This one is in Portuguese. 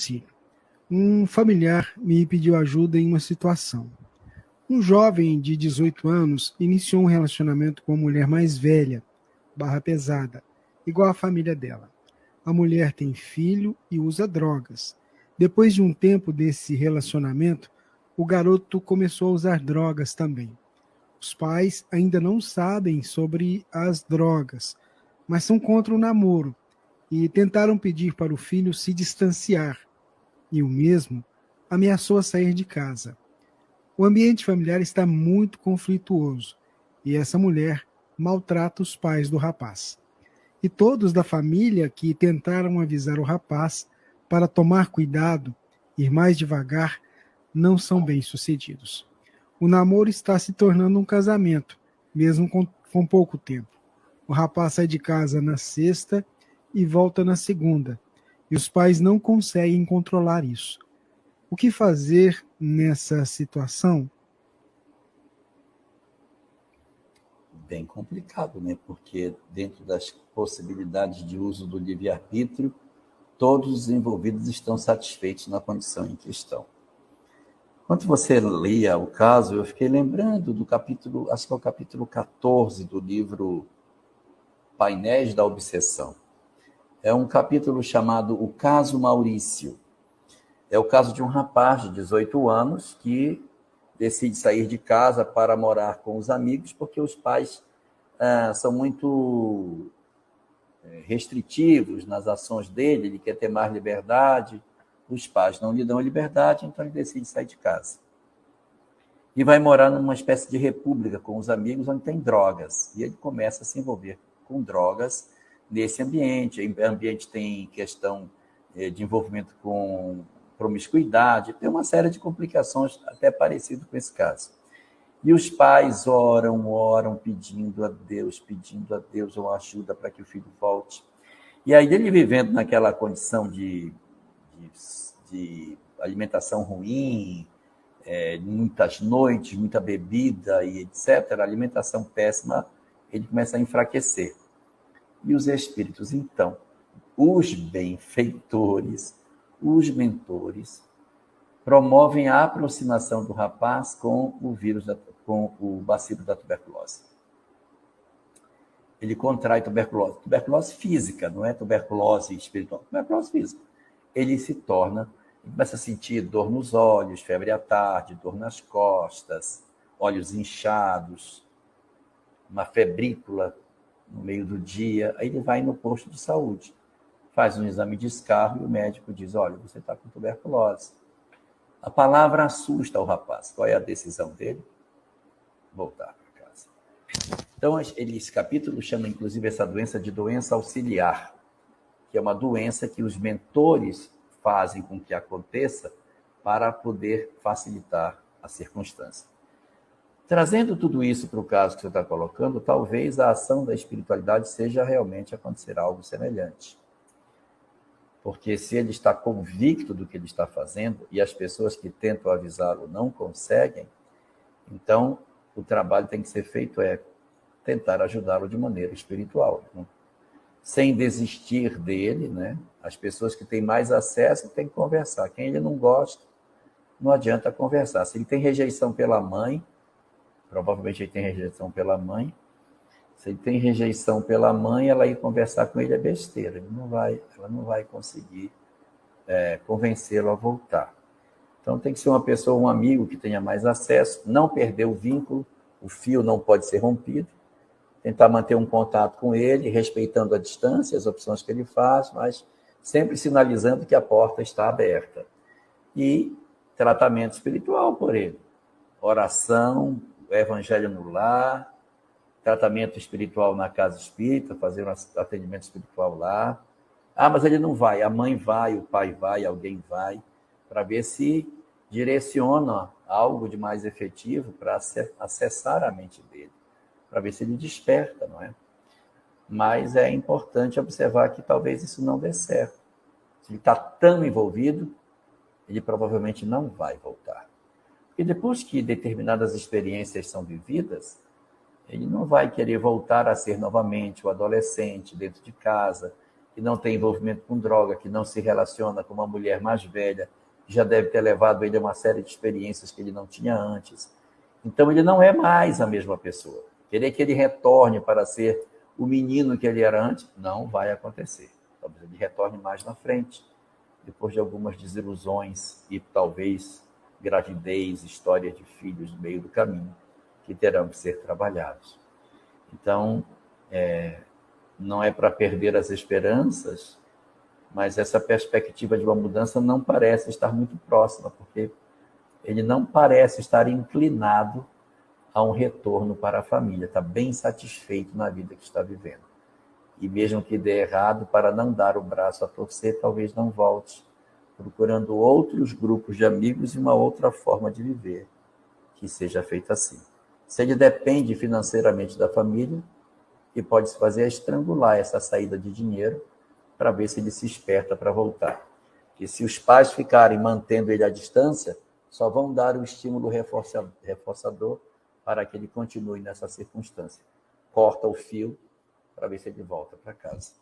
auxílio. Um familiar me pediu ajuda em uma situação. Um jovem de 18 anos iniciou um relacionamento com uma mulher mais velha, barra pesada, igual à família dela. A mulher tem filho e usa drogas. Depois de um tempo desse relacionamento, o garoto começou a usar drogas também. Os pais ainda não sabem sobre as drogas, mas são contra o namoro e tentaram pedir para o filho se distanciar, e o mesmo ameaçou a sair de casa. O ambiente familiar está muito conflituoso e essa mulher maltrata os pais do rapaz. E todos da família que tentaram avisar o rapaz para tomar cuidado, ir mais devagar, não são bem-sucedidos. O namoro está se tornando um casamento, mesmo com pouco tempo. O rapaz sai de casa na sexta e volta na segunda, e os pais não conseguem controlar isso. O que fazer nessa situação? Bem complicado, né? Porque dentro das possibilidades de uso do livre-arbítrio, todos os envolvidos estão satisfeitos na condição em que estão. Quando você lia o caso, eu fiquei lembrando do capítulo, acho que é o capítulo 14 do livro Painéis da Obsessão. É um capítulo chamado O Caso Maurício. É o caso de um rapaz de 18 anos que decide sair de casa para morar com os amigos, porque os pais são muito restritivos nas ações dele, ele quer ter mais liberdade, os pais não lhe dão liberdade, então ele decide sair de casa. E vai morar numa espécie de república com os amigos, onde tem drogas. E ele começa a se envolver com drogas nesse ambiente. O ambiente tem questão de envolvimento com promiscuidade, tem uma série de complicações até parecido com esse caso. E os pais oram, pedindo a Deus uma ajuda para que o filho volte. E aí ele vivendo naquela condição de alimentação ruim, muitas noites, muita bebida e etc., alimentação péssima, ele começa a enfraquecer. E os espíritos, então, os benfeitores, os mentores, promovem a aproximação do rapaz com o vírus, com o bacilo da tuberculose. Ele contrai tuberculose física, não é tuberculose espiritual, tuberculose física. Ele começa a sentir dor nos olhos, febre à tarde, dor nas costas, olhos inchados, uma febrícula no meio do dia. Aí ele vai no posto de saúde, faz um exame de escarro e o médico diz, olha, você está com tuberculose. A palavra assusta o rapaz. Qual é a decisão dele? Voltar para casa. Então, esse capítulo chama, inclusive, essa doença de doença auxiliar, que é uma doença que os mentores fazem com que aconteça para poder facilitar a circunstância. Trazendo tudo isso para o caso que você está colocando, talvez a ação da espiritualidade seja realmente acontecer algo semelhante. Porque se ele está convicto do que ele está fazendo e as pessoas que tentam avisá-lo não conseguem, então o trabalho tem que ser feito tentar ajudá-lo de maneira espiritual, né? Sem desistir dele, né? As pessoas que têm mais acesso têm que conversar. Quem ele não gosta, não adianta conversar. Se ele tem rejeição pela mãe, provavelmente ele tem rejeição pela mãe. Se ele tem rejeição pela mãe, ela ir conversar com ele é besteira. Ela não vai conseguir convencê-lo a voltar. Então tem que ser uma pessoa, um amigo que tenha mais acesso, não perder o vínculo, o fio não pode ser rompido, tentar manter um contato com ele, respeitando a distância, as opções que ele faz, mas sempre sinalizando que a porta está aberta. E tratamento espiritual por ele. Oração, evangelho no lar, tratamento espiritual na casa espírita, fazer um atendimento espiritual lá. Mas ele não vai, a mãe vai, o pai vai, alguém vai, para ver se direciona algo de mais efetivo para acessar a mente dele, para ver se ele desperta, não é? Mas é importante observar que talvez isso não dê certo. Se ele está tão envolvido, ele provavelmente não vai voltar. E depois que determinadas experiências são vividas, ele não vai querer voltar a ser novamente o adolescente dentro de casa, que não tem envolvimento com droga, que não se relaciona com uma mulher mais velha, que já deve ter levado ele a uma série de experiências que ele não tinha antes. Então, ele não é mais a mesma pessoa. Querer que ele retorne para ser o menino que ele era antes, não vai acontecer. Talvez ele retorne mais na frente, depois de algumas desilusões e talvez gravidez, histórias de filhos no meio do caminho, que terão que ser trabalhados. Então, não é para perder as esperanças, mas essa perspectiva de uma mudança não parece estar muito próxima, porque ele não parece estar inclinado a um retorno para a família, está bem satisfeito na vida que está vivendo. E mesmo que dê errado, para não dar o braço a torcer, talvez não volte, procurando outros grupos de amigos e uma outra forma de viver que seja feita assim. Se ele depende financeiramente da família, o que pode se fazer é estrangular essa saída de dinheiro para ver se ele se esperta para voltar. E se os pais ficarem mantendo ele à distância, só vão dar um estímulo reforçador para que ele continue nessa circunstância. Corta o fio para ver se ele volta para casa.